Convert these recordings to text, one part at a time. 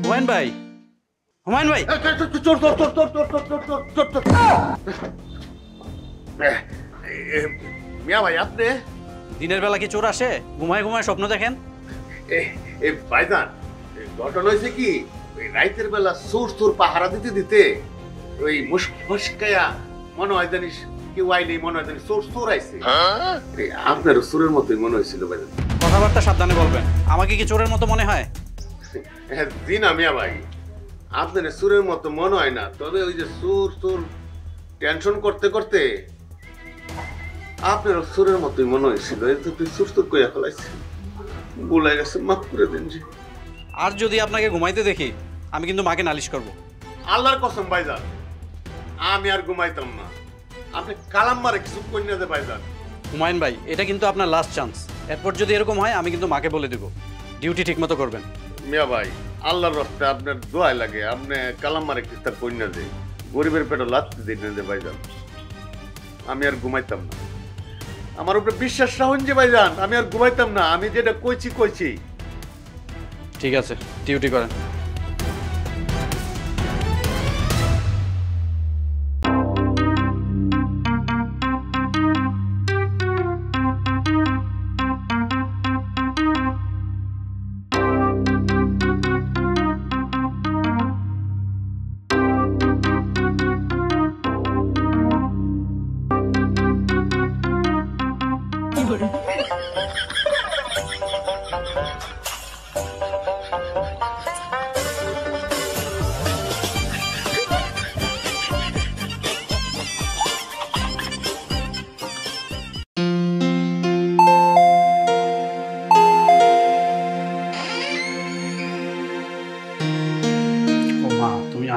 হুমায়ুন ভাই, হুমায়ুন ভাই, চোর চোর চোর চোর চোর চোর চোর চোর চোর চোর। মিয়া ভাই আপনি দিনের বেলা কি চোর আসে? ঘুমায় ঘুমায় স্বপ্ন দেখেন? ভাইজান ঘটনা হয়েছে কি, রাইতের বেলা চোর চোর পাহারা দিতে দিতে ওই মুশকায়া মনে হয় জানিস কেউ আইলেই মনে হয় জানিস চোর চোর আইছে। আপনার চোরের মতোই মনে হয়েছিল ভাইজান। কথাবার্তা সাবধানে বলবেন। আমাকে কি চোরের মতো মনে হয়? জি না মিয়া ভাই, আপনার চোরের মতো মনে হয় না, তবে ওই যে চোর চোর টেনশন করতে করতে আপনার চোরের মতোই মনে হয়েছিল। এই তো তুই চোর চোর কইয়া ফেলাইছি, ভুলে গেছে, মাফ করে দেন জি। আর যদি আপনাকে ঘুমাইতে দেখি আমি কিন্তু মাকে নালিশ করব। আল্লাহর কসম ভাইজান, আমি আর ঘুমাইতাম না। আপনি কালাম মারে কিছু কই না দে ভাইজান। হুমায়ুন ভাই, এটা কিন্তু আপনার লাস্ট চান্স। এরপর যদি এরকম হয় আমি কিন্তু মাকে বলে দেব। ডিউটি ঠিক মতো করবেন। মিয়া ভাই আল্লাহর রাস্তায় আপনার দোয়াই লাগে, আপনি কালাম মারে কিছু তার কই না দে, গরিবের পেটে লাথি দিই না দে ভাইজান। আমি আর ঘুমাইতাম না, আমার উপরে বিশ্বাস রাখুন যে ভাইজান, আমি আর ঘুমাইতাম না। আমি যেটা কইছি কইছি। ঠিক আছে, ডিউটি করেন।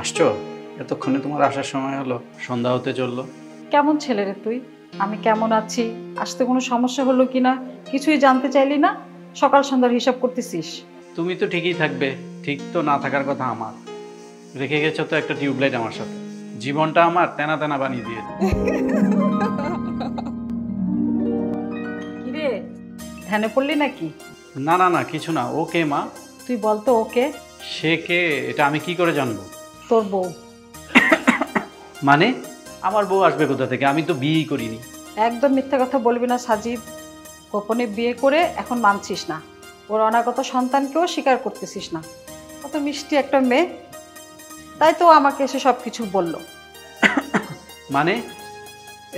আসছো? এতক্ষণে তোমার আসার সময় হলো, সন্ধ্যা হতে চললো। কেমন ছেলে রে তুই? আমি কেমন আছি, আসতে কোনো সমস্যা হলো কিনা কিছুই জানতে চাইলি না, সকাল সন্ধ্যার হিসাব করতেছিস। তুমি তো ঠিকই থাকবে, ঠিক তো না থাকার কথা আমার। রেখে গেছো তো একটা টিউবলাইট আমার সাথে, জীবনটা আমার তেনা তেনা বানিয়ে দিয়ে। কিরে ধ্যানে পড়লি নাকি? না না না, কিছু না। ওকে মা, তুই বলতো ওকে। সে কে? এটা আমি কি করে জানবো? তোর বউ। মানে আমার বউ আসবে কোথা থেকে? আমি তো বিয়েই করিনি। একদম মিথ্যা কথা বলবি না সাজিদ। গোপনে বিয়ে করে এখন মানছিস না, ওর অনাগত সন্তানকেও স্বীকার করতেছিস না। কত মিষ্টি একটা মেয়ে, তাই তো আমাকে এসে সব কিছু বললো। মানে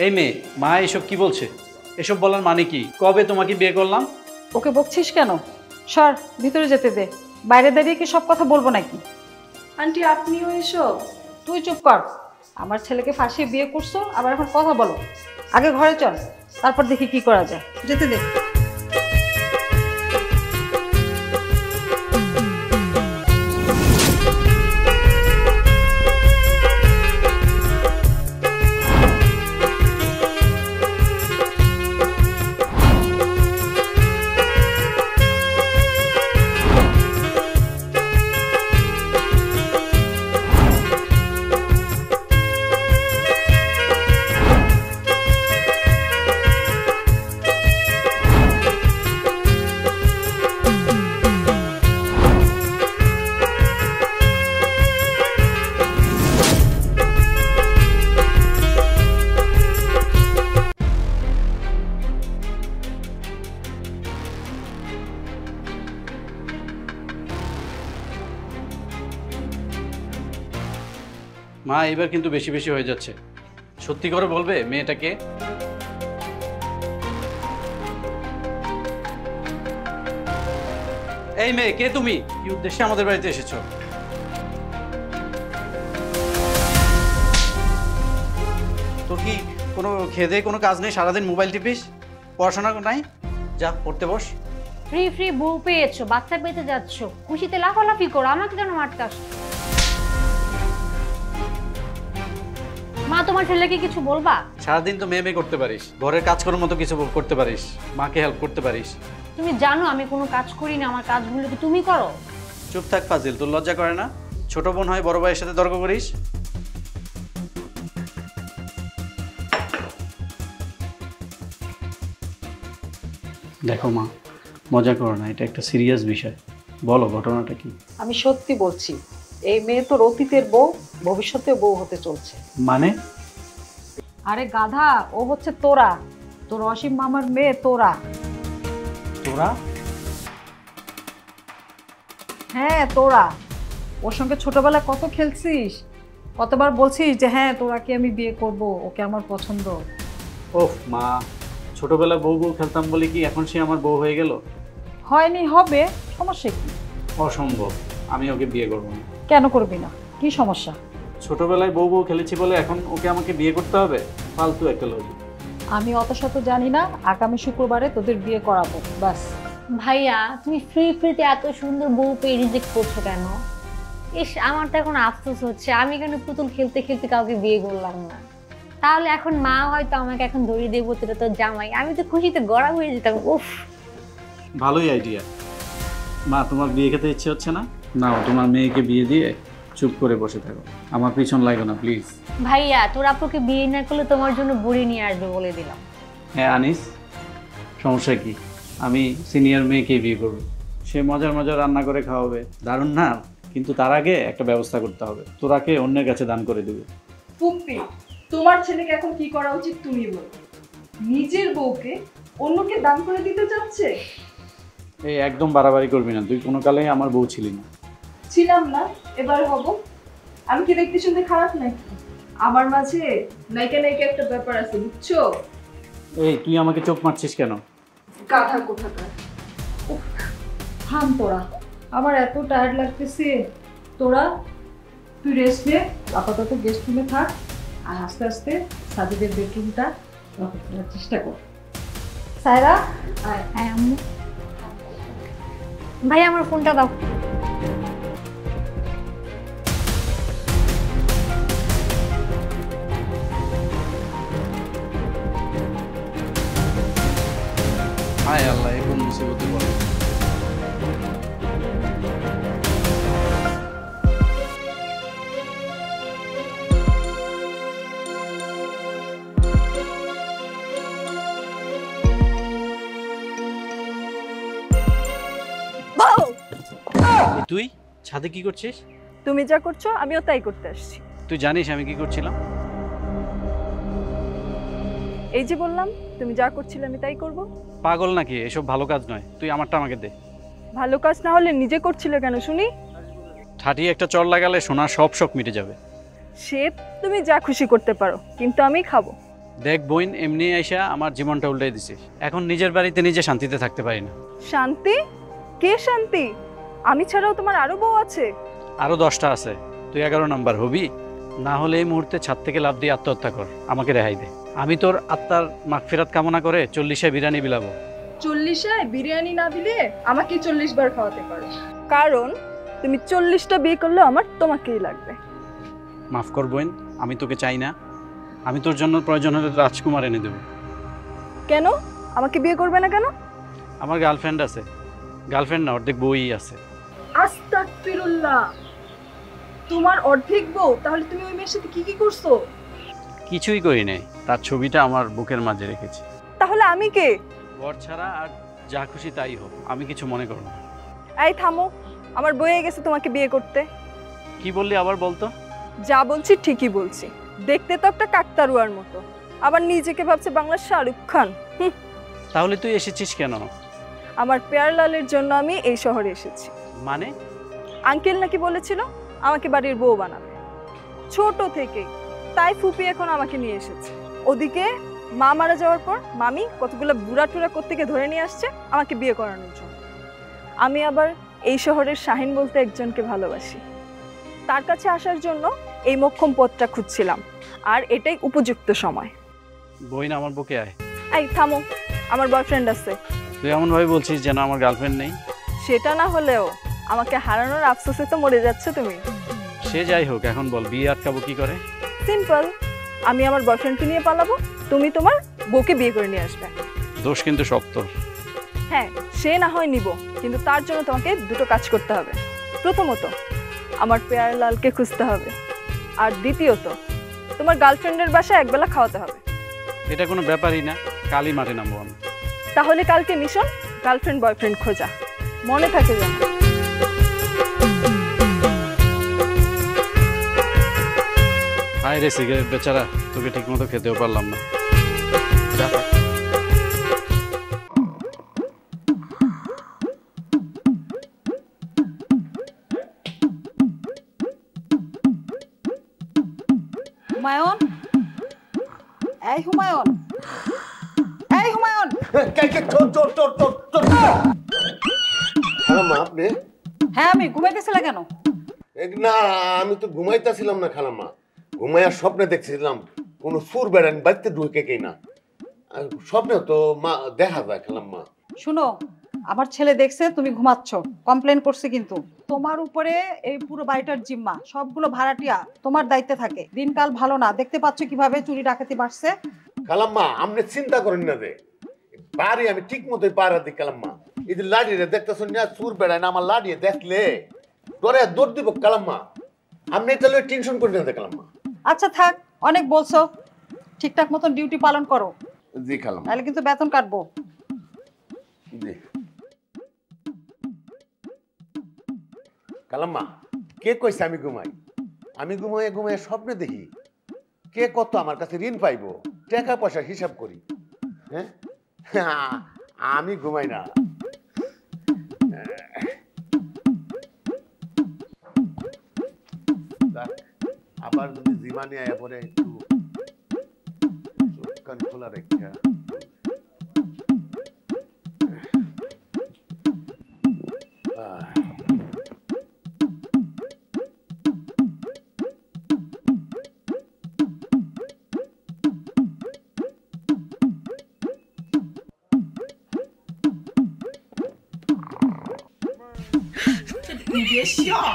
এই মেয়ে, মা এসব কি বলছে? এসব বলার মানে কি? কবে তোমাকে বিয়ে করলাম? ওকে বকছিস কেন? সর, ভিতরে যেতে দে। বাইরে দাঁড়িয়ে কি সব কথা বলবো নাকি? আন্টি আপনিও এসব? তুই চুপ কর। আমার ছেলেকে ফাঁসিয়ে বিয়ে করছো, আবার এখন কথা বলো। আগে ঘরে চল, তারপর দেখি কি করা যায়। যেতে দে। মা এবার কিন্তু বেশি বেশি হয়ে যাচ্ছে। সত্যি করে বলবে মেয়েটাকে? এই মেয়ে, কে তুমি? কি উদ্দেশ্যে আমাদের বাড়িতে এসেছো? তোর কি কোনো খেদে কোনো কাজ নেই? সারাদিন মোবাইল টিপিস, পড়াশোনা নাই? যা পড়তে বস। ফ্রি ফ্রি বউ পেয়েছো, বাচ্চা পেতে যাচ্ছ, খুশিতে লাফালাফি করো, আমাকে কেন মারতে আসছো? মা তোমার ছেলেকে কিছু বলবা? সারাদিন তো মেয়ে মেয়ে করতে পারিস, ঘরের কাজ করার মতো কিছু করতে পারিস, মাকে হেল্প করতে পারিস। তুমি জানো আমি কোনো কাজ করি না, আমার কাজগুলো কি তুমি করো? চুপ থাক ফাজিল, তোর লজ্জা করে না? ছোট বোন হয় বড় ভাইয়ের সাথে তর্ক করিস? দেখো মা, মজা করো না, এটা একটা সিরিয়াস বিষয়। বলো ঘটনাটা কি? আমি সত্যি বলছি, এই মেয়ে তোর অতীতের বউ, ভবিষ্যতে বউ হতে চলছে। মানে? আরে গাধা, ও হচ্ছে তোরা, তোর অসীম মামার মেয়ে তোরা। তোরা? হ্যাঁ তোরা। ওর সঙ্গে ছোটবেলায় কত খেলছিস, কতবার বলছিস যে হ্যাঁ তোরাকে আমি বিয়ে করব, ওকে আমার পছন্দ। ওহ মা, ছোটবেলায় বউ বউ খেলতাম বলে কি এখন সে আমার বউ হয়ে গেল? হয়নি, হবে, সমস্যা কি? অসম্ভব, আমি ওকে বিয়ে করবো না। কেন করবি না, কি সমস্যা? ছোটবেলায় বউ বউ খেলেছি বলে এখন ওকে আমাকে বিয়ে করতে হবে? ফালতু একটা লজিক। আমি অত শত জানি না, আগামী শুক্রবারে তোদের বিয়ে করাবো, ব্যাস। ভাইয়া তুমি ফ্রিতে এত সুন্দর বউ পেয়ে রিজেক্ট করছো কেন? ইস, আমার তো এখন আফসোস হচ্ছে, আমি কেন পুতুল খেলতে খেলতে কাউকে বিয়ে করলাম না। তাহলে এখন মা হয়তো আমাকে এখন ধরিয়ে দেবো, তোরা তো জামাই, আমি তো খুশিতে গড়া হয়ে যেতাম। উফ, ভালোই আইডিয়া। মা, তোমার বিয়ে খেতে ইচ্ছে হচ্ছে না? নাও, তোমার মেয়েকে বিয়ে দিয়ে চুপ করে বসে থাকো, আমার পিছন লাগো না প্লিজ। ভাইয়া তোর আপুকে বিয়ে না করলে তোমার জন্য বুড়ি নিয়ে আসবে বলে দিলাম। হ্যাঁ আনিস, সমস্যা কি? আমি সিনিয়র মেয়েকে বিয়ে করবো, সে মজার মজার রান্না করে খাওয়াবে, দারুণ না? কিন্তু তার আগে একটা ব্যবস্থা করতে হবে, তোরাকে অন্যের কাছে দান করে দেবে। পুপ্পি, তোমার ছেলেকে এখন কি করা উচিত তুমি বলো। নিজের বউকে অন্যকে দান করে দিতে চাচ্ছে? এই একদম বাড়াবাড়ি করবি না, তুই কোনো কালেই আমার বউ ছিলি না। ছিলাম না, এবার হব। আমি কি দেখতে শুনতে খারাপ নাকি? আমার মাঝে নায়িকা নায়িকা একটা ব্যাপার আছে, বুঝছো? এই তুই আমাকে চোখ মারছিস কেন? গাধা কোথাকার। থাম তোরা, আমার এত টায়ার্ড লাগতেছে। তোরা তুই রেস্ট নে, আপাতত গেস্ট রুমে থাক, আর আস্তে আস্তে সাজিদের বেডরুমটা রকেট করার চেষ্টা কর। সায়রা, আয়। হ্যাঁ আম্মু। ভাই আমার ফোনটা দাও। হায় আল্লাহ, এ কোন মুসিবতে পড়ে। তুই ছাদে কি করছিস? তুমি যা করছো আমিও তাই করতে আসছি। তুই জানিস আমি কি করছিলাম? এই যে বললাম, তুমি যা করছিলে আমি তাই করব। পাগল নাকি? এসব ভালো কাজ নয়, তুই আমারটা আমাকে দে। ভালো কাজ না হলে নিজে করছিলে কেন শুনি? ঠাটিয়ে একটা চর লাগালে সোনার সব শখ মিটে যাবে। সে তুমি যা খুশি করতে পারো, কিন্তু আমি খাবো। দেখ বোন, এমনি আইসা আমার জীবনটা উল্টাই দিছিস, এখন নিজের বাড়িতে নিজে শান্তিতে থাকতে পারি না। শান্তি? কে শান্তি? আমি ছাড়াও তোমার আরো বউ আছে। আরো 10টা আছে, তুই 11 নাম্বার হবি। না হলে এই মুহূর্তে ছাদ থেকে লাফ দিয়ে আত্মহত্যা কর, আমাকে রেহাই দে। আমি তোর আত্মার মাগফিরাত কামনা করে 40 বিরিয়ানি বিলাবো। 40 বিরিয়ানি না দিলে আমাকে 40 বার খাওয়াতে পারো, কারণ তুমি 40টা বিয়ে করলে আমার তোমাকেই লাগবে। মাফ কর বোন, আমি তোকে চাই না। আমি তোর জন্য প্রয়োজন হলে রাজকুমার এনে দেবো। কেন আমাকে বিয়ে করবে না কেন? আমার গার্লফ্রেন্ড আছে। গার্লফ্রেন্ড না, অর্ধেক বই আছে। আস্তাগফিরুল্লাহ, তোমার অর্ধেক বউ? তাহলে তুমি ওই মেয়ের সাথে কি কি করছো? কিছুই করি নাই, তার ছবিটা আমার বুকের মাঝে রেখেছি। তাহলে আমি কে? বর ছাড়া আর যা খুশি তাই হোক, আমি কিছু মনে করব না। এই থামো, আমার বয়ে গেছে তোমাকে বিয়ে করতে। কি বললি আবার বলতো? যা বলছি ঠিকই বলছি। দেখতে তো একটা কাকতারুয়ার মতো, আবার নিজেকে ভাবছে বাংলার শাহরুখ খান। তাহলে তুই এসেছিস কেন? আমার পেয়ারলালের জন্য আমি এই শহরে এসেছি। মানে? আঙ্কেল নাকি বলেছিল আমাকে বাড়ির বউ বানাবে ছোট থেকে, তাই ফুপি এখন আমাকে নিয়ে এসেছে। ওদিকে মা মারা যাওয়ার পর মামি কতগুলো বুড়া টুরা কোত্থেকে ধরে নিয়ে আসছে আমাকে বিয়ে করানোর জন্য। আমি আবার এই শহরের শাহিন বলতে একজনকে ভালোবাসি, তার কাছে আসার জন্য এই মোক্ষম পথটা খুঁজছিলাম, আর এটাই উপযুক্ত সময়। বইন আমার বুকে আয়। এই থামো, আমার বয়ফ্রেন্ড আছে। তুই এমন ভাবে বলছিস যেন আমার গার্লফ্রেন্ড নেই। সেটা না হলেও আমাকে হারানোর আফসোসে তো মরে যাচ্ছ তুমি। সে যাই হোক, এখন বল বিয়ে আটকাবো কি করে? সিম্পল, আমি আমার বয়ফ্রেন্ডকে নিয়ে পালাবো, তুমি তোমার বউকে বিয়ে করে নিয়ে আসবে। দোষ কিন্তু শক্ত। হ্যাঁ, সে না হয় নিব, কিন্তু তার জন্য তোমাকে দুটো কাজ করতে হবে। প্রথমত, আমার পেয়ার লালকে খুঁজতে হবে, আর দ্বিতীয়ত তোমার গার্লফ্রেন্ডের বাসায় একবেলা খাওয়াতে হবে। এটা কোনো ব্যাপারই না, কালই মাঠে নামবো আমি। তাহলে কালকে মিশন গার্লফ্রেন্ড বয়ফ্রেন্ড খোঁজা, মনে থাকে যেন। হায় রে সিগারেট বেচারা, তোকে ঠিক মতো খেতেও পারলাম না। যা থাক। হুমায়ুন, এই হুমায়ুন, এই হুমায়ুন। খালাম্মা আপনি? হ্যাঁ, আমি ঘুমাইতেছিলাম কেন? না আমি তো ঘুমাইতেছিলাম না খালাম্মা, ঘুমাইয়ার স্বপ্নে দেখছিলাম কোন সুর বেড়ান বাড়িতে ঢুকে কিনা। স্বপ্নে তো মা দেখা যায় খালাম্মা। শুনো, আমার ছেলে দেখছে তুমি ঘুমাচ্ছ, কমপ্লেন করছে, কিন্তু তোমার উপরে এই পুরো বাড়িটার জিম্মা, সবগুলো ভাড়াটিয়া তোমার দায়িত্বে থাকে। দিনকাল ভালো না, দেখতে পাচ্ছ কিভাবে চুরি ডাকাতি বাড়ছে। খালাম্মা আপনি চিন্তা করেন না যে বাড়ি আমি ঠিক মতোই পাহারা দিই খালাম্মা। এই যে লাড়িয়ে দেখতেছেন না সুর বেড়ায় না, আমার লাড়িয়ে দেখলে ডরে দৌড় দিব খালাম্মা। আপনি তাহলে টেনশন করেন না খালাম্মা। আচ্ছা থাক, অনেক বলছো, ঠিকঠাক মতন ডিউটি পালন করো, জি খালাম্মা। তাহলে কিন্তু বেতন কাটবো। জি খালাম্মা, কে কইছে আমি ঘুমাই? আমি ঘুমাই ঘুমাই স্বপ্নে দেখি কে কত আমার কাছে ঋণ পাইবো, টাকা পয়সা হিসাব করি। হ্যাঁ আমি ঘুমাই না। আবার যদি জীবানি আয়া পরে একটু চোখ কান খোলা রেখা।你别笑。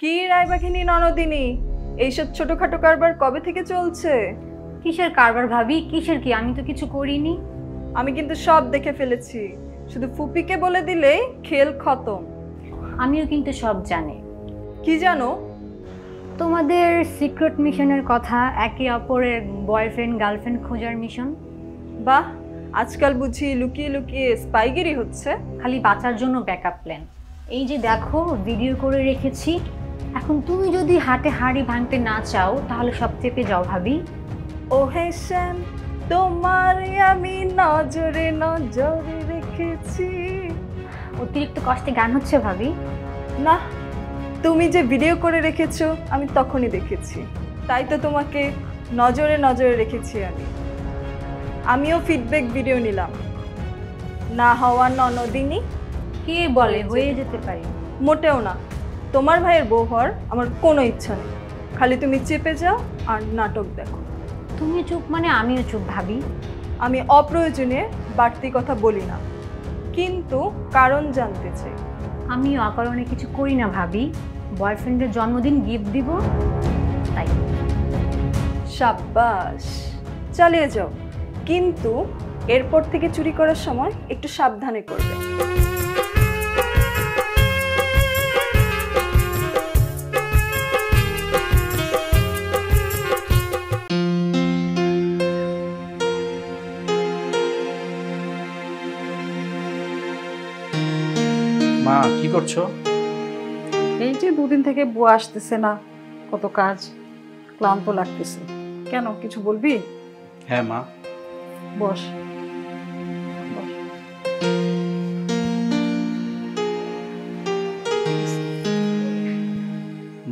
কি রায়বাঘিনী ননদিনী, এইসব ছোটখাটো কারবার কবে থেকে চলছে? কিসের কারবার ভাবি, কিসের কি? আমি তো কিছু করিনি। আমি কিন্তু সব দেখে ফেলেছি, শুধু ফুপিকে বলে দিলেই খেল খতম। আমিও কিন্তু সব জানি। কি জানো? তোমাদের সিক্রেট মিশনের কথা, একে অপরের বয়ফ্রেন্ড গার্লফ্রেন্ড খোঁজার মিশন। বাহ, আজকাল বুঝি লুকিয়ে লুকিয়ে স্পাইগিরি হচ্ছে। খালি বাঁচার জন্য ব্যাকআপ প্ল্যান। এই যে দেখো, ভিডিও করে রেখেছি। এখন তুমি যদি হাটে হাড়ি ভাঙতে না চাও তাহলে সব চেপে যাও ভাবি। ও হেসেন, তোমার আমি নজরে নজরে রেখেছি। অতিরিক্ত কষ্টে গান হচ্ছে ভাবি। না, তুমি যে ভিডিও করে রেখেছো আমি তখনই দেখেছি, তাই তো তোমাকে নজরে নজরে রেখেছি। আমিও ফিডব্যাক ভিডিও নিলাম। না হওয়া ননদিনী। কে বলে হয়ে যেতে পারি? মোটেও না, তোমার ভাইয়ের বউ হওয়ার আমার কোনো ইচ্ছা নেই। খালি তুমি চেপে যাও আর নাটক দেখো। তুমি চুপ মানে আমিও চুপ ভাবি। আমি অপ্রয়োজনে বাড়তি কথা বলি না, কিন্তু কারণ জানতে চাই। আমিও অকারণে কিছু করি না ভাবি। বয়ফ্রেন্ডের জন্মদিন গিফট দিব তাই। সাব্বাস, চালিয়ে যাও, কিন্তু এরপর থেকে চুরি করার সময় একটু সাবধানে করবে। কি করছো? এই যে দুদিন থেকে বুয়া আসতেছে না, কত কাজ, ক্লান্ত লাগতেছে। কেন, কিছু বলবি? হ্যাঁ মা। বস।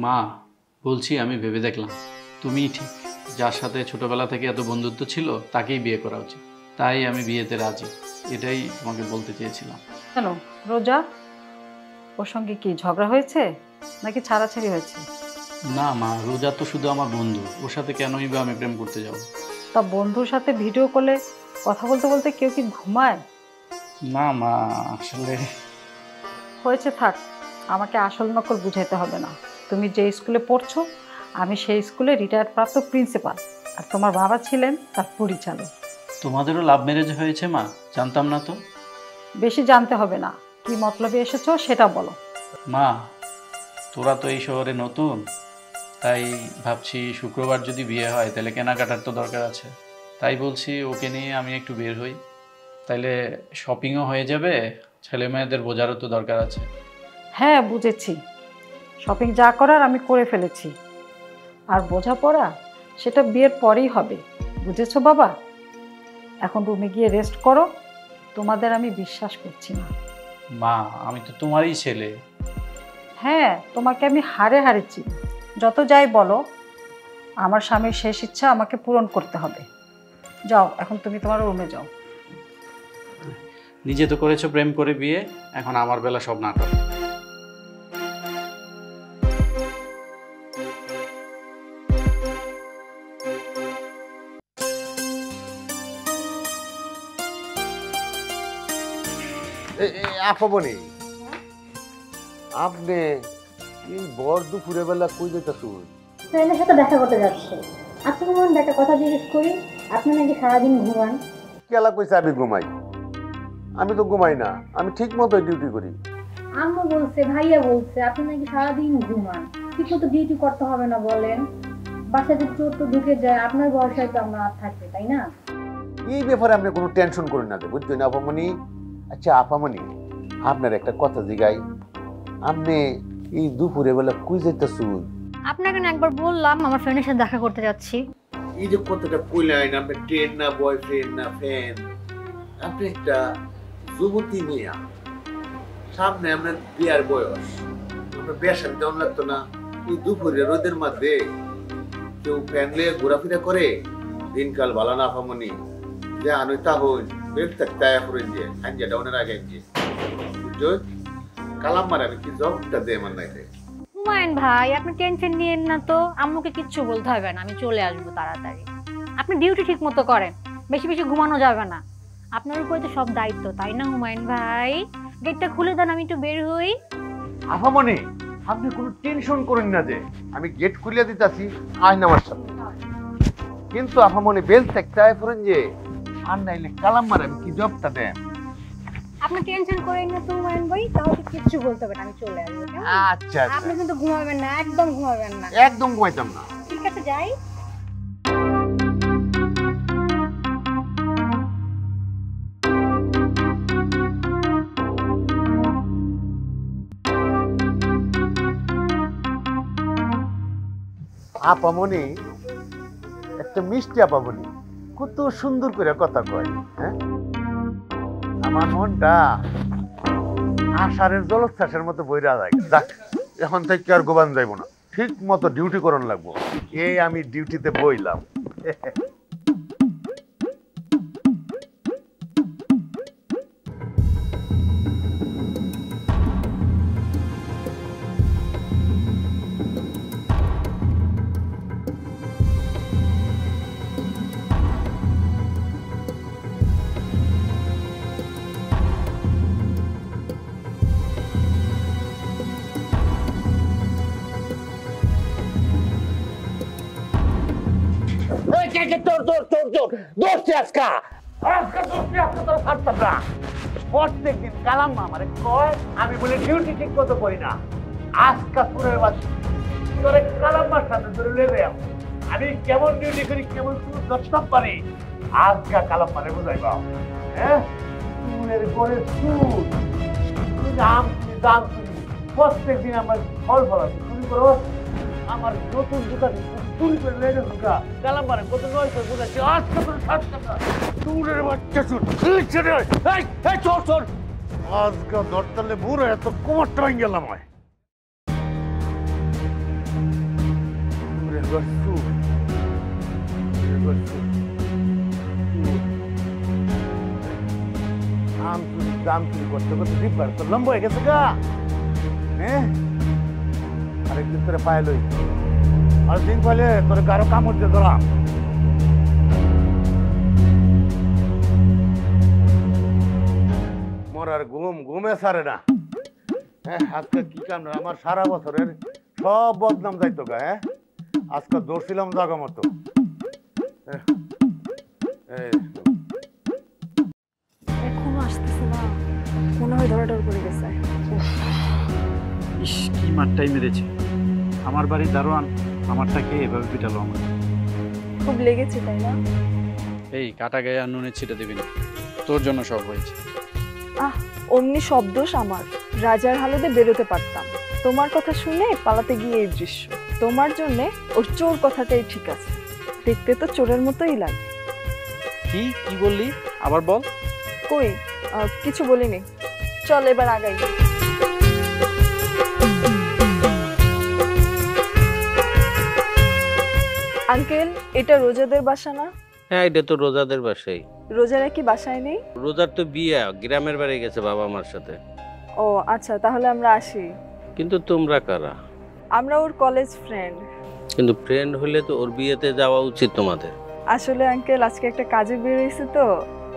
মা, বলছি আমি ভেবে দেখলাম তুমিই ঠিক। যার সাথে ছোটবেলা থেকে এত বন্ধুত্ব ছিল তাকেই বিয়ে করা উচিত। তাই আমি বিয়েতে রাজি। এটাই তোমাকে বলতে চেয়েছিলাম। কেন রোজা, ওর সঙ্গে কি ঝগড়া হয়েছে নাকি ছাড়াছাড়ি হয়েছে? না মা, রোজা তো শুধু আমার বন্ধু, ওর সাথে কেনই বা আমি প্রেম করতে যাব? তা বন্ধুর সাথে ভিডিও কলে কথা বলতে বলতে কেউ কি ঘুমায়? না মা, আসলে হয়েছে, থাক, আমাকে আসল নকল বুঝাইতে হবে না। তুমি যে স্কুলে পড়ছো আমি সেই স্কুলে রিটায়ার্ড প্রাপ্ত প্রিন্সিপাল, আর তোমার বাবা ছিলেন তার পরিচালক। তোমাদেরও লাভ ম্যারেজ হয়েছে মা? জানতাম না তো। বেশি জানতে হবে না, কি মতলবে এসেছো সেটা বলো। মা, তোরা তো এই শহরে নতুন, তাই ভাবছি শুক্রবার যদি বিয়ে হয় তাহলে কেনাকাটার তো দরকার আছে। তাই বলছি ওকে নিয়ে আমি একটু বের হই, তাইলে শপিংও হয়ে যাবে, ছেলে মেয়েদের বোঝারও তো দরকার আছে। হ্যাঁ বুঝেছি, শপিং যা করার আমি করে ফেলেছি, আর বোঝাপড়া সেটা বিয়ের পরেই হবে, বুঝেছো বাবা? এখন রুমে গিয়ে রেস্ট করো, তোমাদের আমি বিশ্বাস করছি না। মা, আমি তো তোমারই ছেলে। হ্যাঁ, তোমাকে আমি হাড়ে হাড়ে চিনি। যত যাই বলো, আমার স্বামীর শেষ ইচ্ছা আমাকে পূরণ করতে হবে। যাও, এখন তুমি তোমার রুমে যাও। নিজে তো করেছো প্রেম করে বিয়ে, এখন আমার বেলা সব নাটক। আপামনি, আপনি এই বর দুপুরে বেলা কই যেতেছুন? ফ্রেন্ডের সাথে দেখা করতে যাচ্ছে। আচ্ছা মোহন, একটা কথা জিজ্ঞেস করি, আপনি নাকি সারাদিন ঘুমান? কেলা কইছে আমি ঘুমাই? আমি তো ঘুমাই না, আমি ঠিক মতো ডিউটি করি। আম্মু বলছে, ভাইয়া বলছে আপনি নাকি সারাদিন ঘুমান, ঠিক মতো ডিউটি করতে হবে না বলেন। বাসায় যদি চোর তো ঢুকে যায়, আপনার ভরসায় তো আমরা আর থাকবে, তাই না? এই ব্যাপারে আপনি কোনো টেনশন করেন না, বুঝছেন আপামনি? আচ্ছা আপামনি, আপনার একটা কথা জিগাই, আপনি এই দুপুরে বেলা কই যেতেছুন? আপনাকে না একবার বললাম আমার ফ্রেন্ডের সাথে দেখা করতে যাচ্ছি। এই যে কতটা কইলেন, আপনি ট্রেন না বয়ফ্রেন্ড না ফ্যান, আপনি একটা যুবতী মেয়া, সামনে আপনার বিয়ার বয়স, আপনার বেশান তেমন লাগতো না এই দুপুরে রোদের মধ্যে কেউ ফ্যান লিয়ে ঘোরাফেরা করে? দিনকাল ভালো না আপামনি, যে আনইতা হইন বেল থাকতে করেন যে হাঞ্জা ডাউনের আগে যে বুঝছো কালাম মারা আমি কি জবটা দে আমার নাই রে। হুমায়ুন ভাই, আপনি টেনশন নিয়েন না তো, আম্মুকে কিচ্ছু বলতে হবে না, আমি চলে আসবো তাড়াতাড়ি। আপনি ডিউটি ঠিক মতো করেন, বেশি বেশি ঘুমানো যাবে না। আপনার উপরে তো সব দায়িত্ব, তাই না হুমায়ুন ভাই? গেটটা খুলে দেন, আমি একটু বের হই। আপামনি, আপনি কোনো টেনশন করেন না, যে আমি গেট খুলে দিতেছি, আইন আমার সাথে। কিন্তু আপামনি বেল থাকতে করেন যে আর নাইলে কালাম মারা আমি কি জবটা দেন। আপনি টেনশন করেন না তো হুমায়ুন ভাই, তাহলে কিচ্ছু বলতে হবে না, আমি চলে আসবো। কেমন? আচ্ছা আচ্ছা, আপনি কিন্তু ঘুমাবেন না, একদম ঘুমাবেন না। একদম ঘুমাইতাম না। ঠিক আছে, যাই। আপামনি একটা মিষ্টি আপামনি, কত সুন্দর করে কথা কয়। হ্যাঁ, আমার মনটা আষাঢ়ের জলোচ্ছ্বাসের মতো বইরা যায়। যাক, এখন থেকে আর গোবান যাইব না, ঠিক মতো ডিউটি করন লাগবো। এই আমি ডিউটিতে বইলাম। প্রত্যেকদিন কালাম আমারে কয় আমি বলে ডিউটি ঠিক মতো করি না। আজকা পুরো তোরে কালাম্মার সাথে ধরে লেবে আমি কেমন ডিউটি করি, কেমন দর্শক পারি, আজকা কালাম্মারে বোঝাইবা। হ্যাঁ, চুলের গড়ে চুল, নাম দাম প্রত্যেকদিন আমার ফল ফলাতে শুরু করো। আমার নতুন দোকান চুরি করে লেগে ঢুকা গেলাম মানে কত নয় করে বোঝাচ্ছি আজকে করে 60 টাকা চুরের বাচ্চা চুর চোর চোর আজকে দরতালে বুড়ো এত কোমরটা ভেঙে গেলাম হয় দাম চুরি করতে করতে দিব্বার তো লম্বা হয়ে গেছে গা। হ্যাঁ আরেকদিন তোরে পায়ে লই আর দিন পাইলে তোরে গারো কামড় দিয়ে ধরাম। মোর আর ঘুমে সারে না। হ্যাঁ আজকে কি কাম আমার সারা বছরের সব বদনাম যাইতো গা। হ্যাঁ আজকে দৌড়ছিলাম জাগা মতো। এখনো আসতেছে না, মনে হয় ধরাধর করে গেছে। ইস কি মারটাই মেরেছে। আমার বাড়ির দারোয়ান আমারটাকে এভাবে পিটালো আমার। খুব লেগেছে তাই না? এই কাটা গায়ে আর নুনের ছিটা দিবি না, তোর জন্য সব হয়েছে। অমনি সব দোষ আমার। রাজার হালতে বেরোতে পারতাম, তোমার কথা শুনে পালাতে গিয়ে এই দৃশ্য। তোমার জন্যে ওর চোর কথাটাই ঠিক আছে, দেখতে তো চোরের মতোই লাগে। কি কি বললি আবার বল। কই কিছু বলিনি, চল এবার আগাই। আঙ্কেল এটা রোজাদের বাসা না? হ্যাঁ এটা তো রোজাদের বাসাই। রোজারা কি বাসায় নেই? রোজার তো বিয়ে গ্রামের বাড়ি গেছে বাবা মার সাথে। ও আচ্ছা, তাহলে আমরা আসি। কিন্তু তোমরা কারা? আমরা ওর কলেজ ফ্রেন্ড। কিন্তু ফ্রেন্ড হলে তো ওর বিয়েতে যাওয়া উচিত তোমাদের। আসলে আঙ্কেল আজকে একটা কাজে বের হয়েছে তো,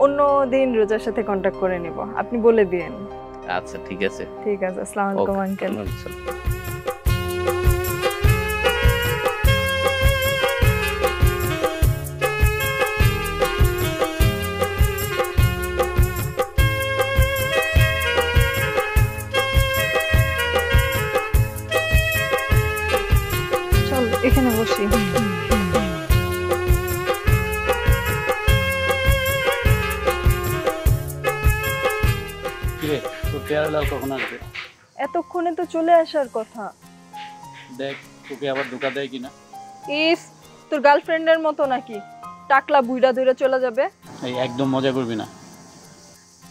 অন্য দিন রোজার সাথে কন্টাক্ট করে নিব, আপনি বলে দিন। আচ্ছা ঠিক আছে। ঠিক আছে, আসসালামু আলাইকুম আঙ্কেল। চল এখানে বসি। কিরে তোর পেয়ারা লাল কখন আসবে? এতক্ষণে তো চলে আসার কথা। দেখ তোকে আবার ধোকা দেয় কিনা। ইস তোর গার্লফ্রেন্ডের মতো নাকি, টাকলা বুইড়া দইরা চলে যাবে। এই একদম মজা করবি না।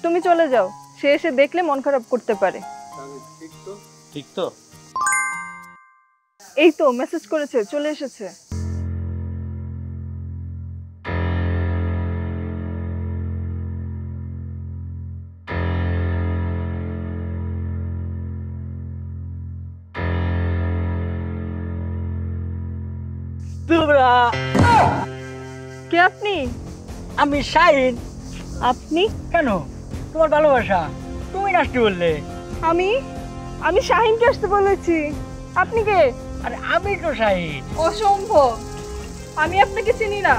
তুমি চলে যাও, সে এসে দেখলে মন খারাপ করতে পারে। ঠিক তো? এই তো মেসেজ করেছে, চলে এসেছে। তোমরা কে আপনি? আমি শাহিন। আপনি কেন তোমার ভালোবাসা তুমি নাচতে বললে? আমি আমি শাহিনকে আসতে বলেছি। আপনি কে? আরে আমি তো শাহিন। অসম্ভব, আমি আপনাকে চিনি না।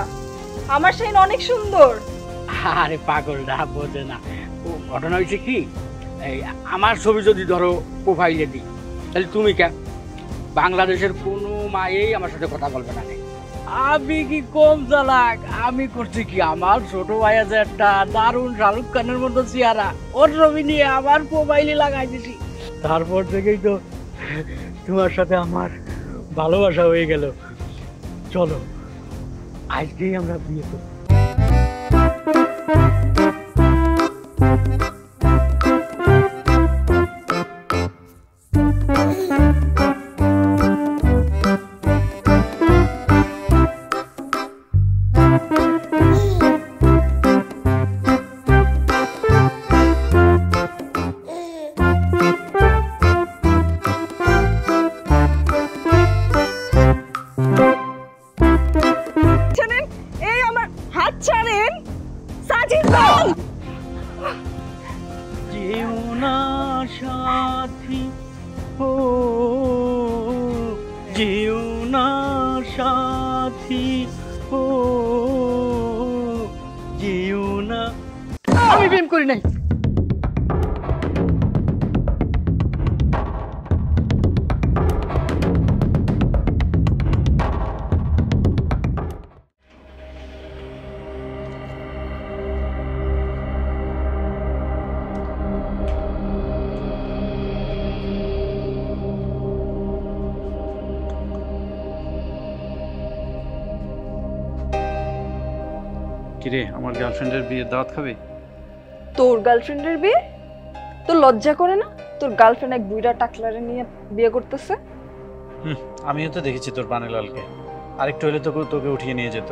আমার শাহিন অনেক সুন্দর। আরে পাগলটা বোঝে না। ও ঘটনা হয়েছে কি, এই আমার ছবি যদি ধরো প্রোফাইলে দিই তাহলে তুমি কে বাংলাদেশের কোনো মায়েই আমার সাথে কথা বলবে না। আমি কি কম চালাক? আমি করছি কি, আমার ছোট ভাই আছে একটা দারুণ শাহরুখ খানের মতো চেহারা, ওর ছবি নিয়ে আমার প্রোফাইলে লাগাই দিছি। তারপর থেকেই তো তোমার সাথে আমার ভালোবাসা হয়ে গেল। চলো আজকেই আমরা বিয়ে করব। এই আমার হাত ছাড়েন সাজিদ ভাই। যেও না সাথী ও যেও না সাথী ও যেও না। আমি প্রেম করি নাই। কিরে, আমার গার্লফ্রেন্ডের বিয়ের দাওয়াত খাবি? তোর গার্লফ্রেন্ডের বিয়ে? তোর লজ্জা করে না? তোর গার্লফ্রেন্ড এক বুইড়া টাকলারে নিয়ে বিয়ে করতেছে। আমিও তো দেখেছি তোর পানেলালকে, আরেকটু হলে তোকে উঠিয়ে নিয়ে যেত।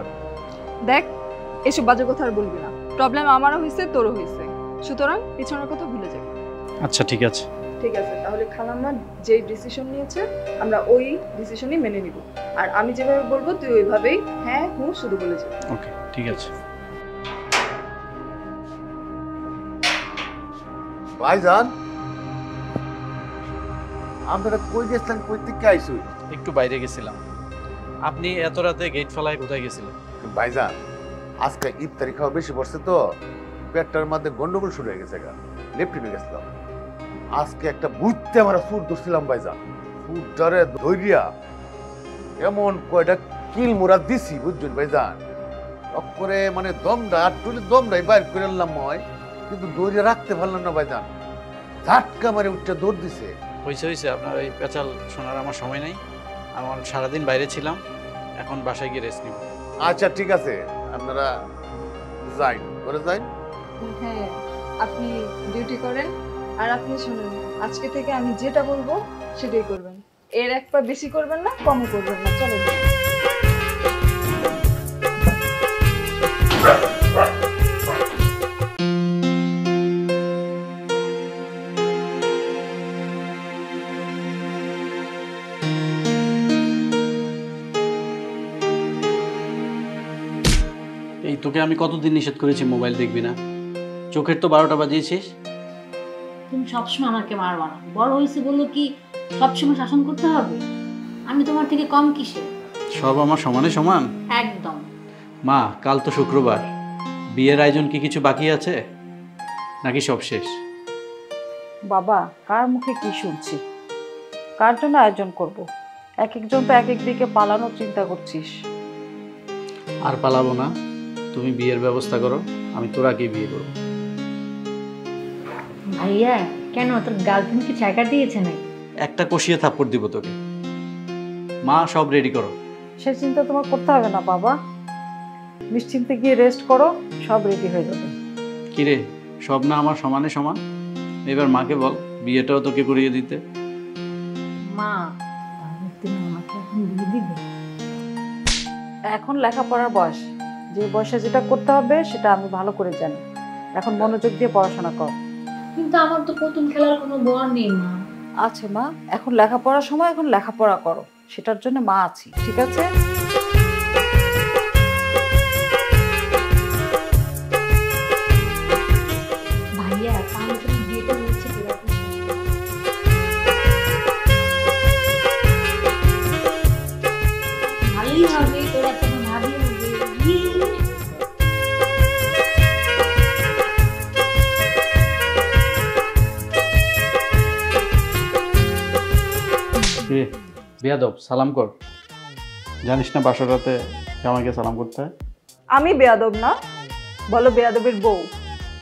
দেখ, এসব বাজে কথা আর বলবি না। প্রবলেম আমারও হয়েছে, তোরও হয়েছে, সুতরাং পিছনের কথা ভুলে যাবি। আচ্ছা ঠিক আছে। ঠিক আছে, তাহলে খালাম্মা যেই ডিসিশন নিয়েছে আমরা ওই ডিসিশনই মেনে নিব, আর আমি যেভাবে বলবো তুই ওইভাবেই হ্যাঁ হুঁ শুধু বলে যাবি। ওকে ঠিক আছে। ভাইজান, আপনারা কই গেছিলেন, কই থেকে আইসুই? একটু বাইরে গেছিলাম। আপনি এত রাতে গেট ফেলায় কোথায় গেছিলেন? ভাইজান, আজকে ইফতারি খাওয়া বেশি পড়ছে তো পেটটার মধ্যে গন্ডগোল শুরু হয়ে গেছে, লেফটিনে গেছিলাম। আজকে একটা বুঝতে আমরা সুর ধরছিলাম ভাইজান, সুরটারে ধৈর্যা এমন কয়টা কিল মোরা দিছি বুঝছেন ভাইজান, করে মানে দমটাই বাইর করে আনলাম ময়, কিন্তু দৌড়ে রাখতে পারলাম না ভাইজান, ঝাটকা মারে উঠটা দৌড় দিছে। হয়েছে আপনার এই পেঁচাল শোনার আমার সময় নাই। আমার সারাদিন বাইরে ছিলাম, এখন বাসায় গিয়ে রেস্ট নিব। আচ্ছা ঠিক আছে, আপনারা যাইন, করে যাইন। হ্যাঁ, আপনি ডিউটি করেন, আর আপনি শুনুন, আজকে থেকে আমি যেটা বলবো সেটাই করবেন। এর এক পা বেশি করবেন না, কমও করবেন না। চলো। এই তোকে আমি কতদিন নিষেধ করেছি মোবাইল দেখবি না? চোখের তো 12টা বাজিয়েছিস। তুমি সবসময় আমাকে মারবা না, বড় হয়েছে বললো কি সবসময় শাসন করতে হবে? আমি তোমার থেকে কম কিসে? সব আমার সমানে সমান। একদম। মা, কাল তো শুক্রবার, বিয়ের আয়োজন কি কিছু বাকি আছে নাকি সব শেষ? বাবা, কার মুখে কি শুনছি? কার জন্য আয়োজন করব? এক একজন তো এক এক দিকে পালানোর চিন্তা করছিস। আর পালাবো না, তুমি বিয়ের ব্যবস্থা করো, আমি তোরাকে বিয়ে করবো। ভাইয়া, কেন তোর গার্লফ্রেন্ড কি চাকা দিয়েছে নাকি? একটা কষিয়ে থাপ্পড় দিব তোকে। মা, সব রেডি করো। সে চিন্তা তোমার করতে হবে না বাবা, নিশ্চিন্তে গিয়ে রেস্ট করো, সব রেডি হয়ে যাবে। কিরে, সব না আমার সমানে সমান? এবার মাকে বল বিয়েটাও তোকে করিয়ে দিতে। মা, তুমি আমাকে এখন বিয়ে দিবে? এখন লেখাপড়ার বয়স, যে বয়সে যেটা করতে হবে সেটা আমি ভালো করে জানি। এখন মনোযোগ দিয়ে পড়াশোনা কর। কিন্তু আমার তো প্রথম খেলার কোনো বর নেই মা। আছে মা, এখন লেখাপড়ার সময়, এখন লেখাপড়া করো, সেটার জন্য মা আছি, ঠিক আছে? ভাইয়া, তাহলে তুমি বিয়েটা হচ্ছে ভালোই হবে, তোরা তো ভাবি হবে। বেয়াদব, সালাম কর। জানিস না বাসর রাতে আমাকে সালাম করতে হয়? আমি বেয়াদব না, বলো বেয়াদবের বউ,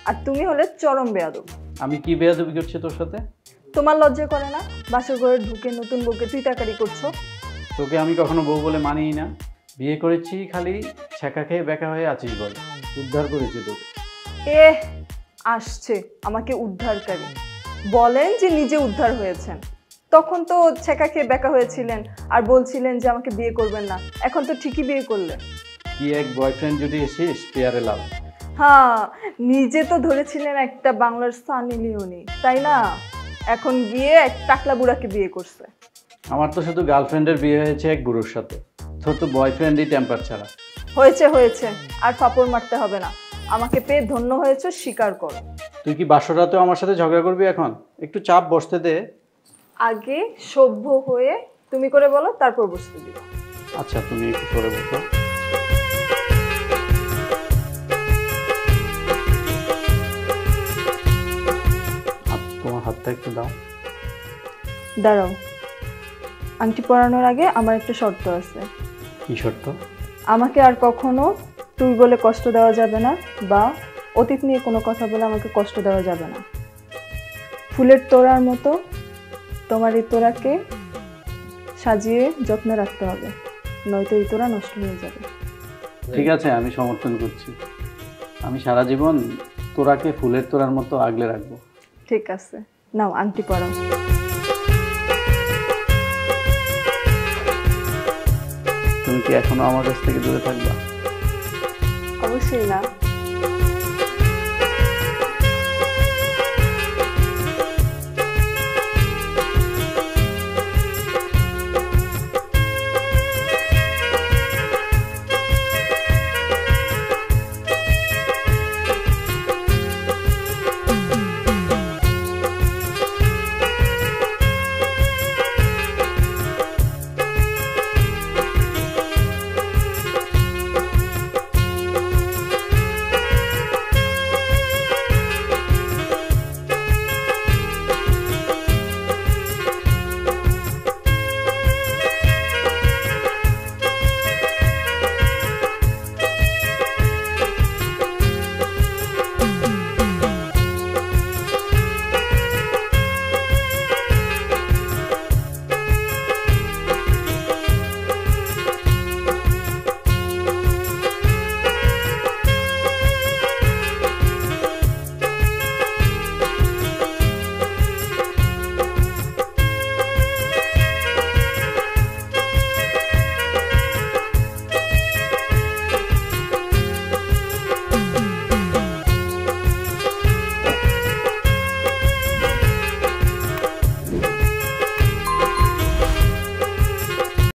আর তুমি হলে চরম বেয়াদব। আমি কি বেয়াদবি করছি তোর সাথে? তোমার লজ্জা করে না বাসর ঘরে ঢুকে নতুন বউকে তুই টাকারি করছো? তোকে আমি কখনো বউ বলে মানিই না। বিয়ে করেছি খালি ছ্যাঁকা খেয়ে বেকা হয়ে আছিস বল। উদ্ধার করেছি তোকে। আসছে আমাকে উদ্ধারকারী, বলেন যে নিজে উদ্ধার হয়েছেন। তখন তো ছেঁকা খেয়ে বেকা হয়েছিলেন আর বলছিলেন যে আমাকে বিয়ে করবেন না, এখন তো ঠিকই বিয়ে করলেন। কি এক বয়ফ্রেন্ড যদি এসিস পেয়ারে লাভ। হ্যাঁ, নিজে তো ধরেছিলেন একটা বাংলার সানি লিওনি, তাই না? এখন গিয়ে এক টাকলা বুড়াকে বিয়ে করছে। আমার তো শুধু গার্লফ্রেন্ডের বিয়ে হয়েছে এক বুড়োর সাথে, তোর তো বয়ফ্রেন্ডই টেম্পার ছাড়া। হয়েছে, আর ফাপড় মারতে হবে না, আমাকে পেয়ে ধন্য হয়েছে, স্বীকার করো। তুই কি বাসরাতেও আমার সাথে ঝগড়া করবি? এখন একটু চাপ বসতে দে। আগে সভ্য হয়ে তুমি করে বলো, তারপর বসতে দিব। আচ্ছা, তুমি একটু করে বসো। তোমার হাতটা একটু দাও। দাঁড়াও, আংটি পরানোর আগে আমার একটা শর্ত আছে। কি শর্ত? আমাকে আর কখনো তুই বলে কষ্ট দেওয়া যাবে না, বা অতীত নিয়ে কোনো কথা বলে আমাকে কষ্ট দেওয়া যাবে না। ফুলের তোড়ার মতো তোমার এই তোড়াকে সাজিয়ে যত্নে রাখতে হবে, নয়তো এই তোড়া নষ্ট হয়ে যাবে। ঠিক আছে, আমি সমর্থন করছি। আমি সারা জীবন তোরাকে ফুলের তোরার মতো আগলে রাখবো। ঠিক আছে, নাও আংটি পরাও। তুমি কি এখনো আমার কাছ থেকে দূরে থাকবা? অবশ্যই না।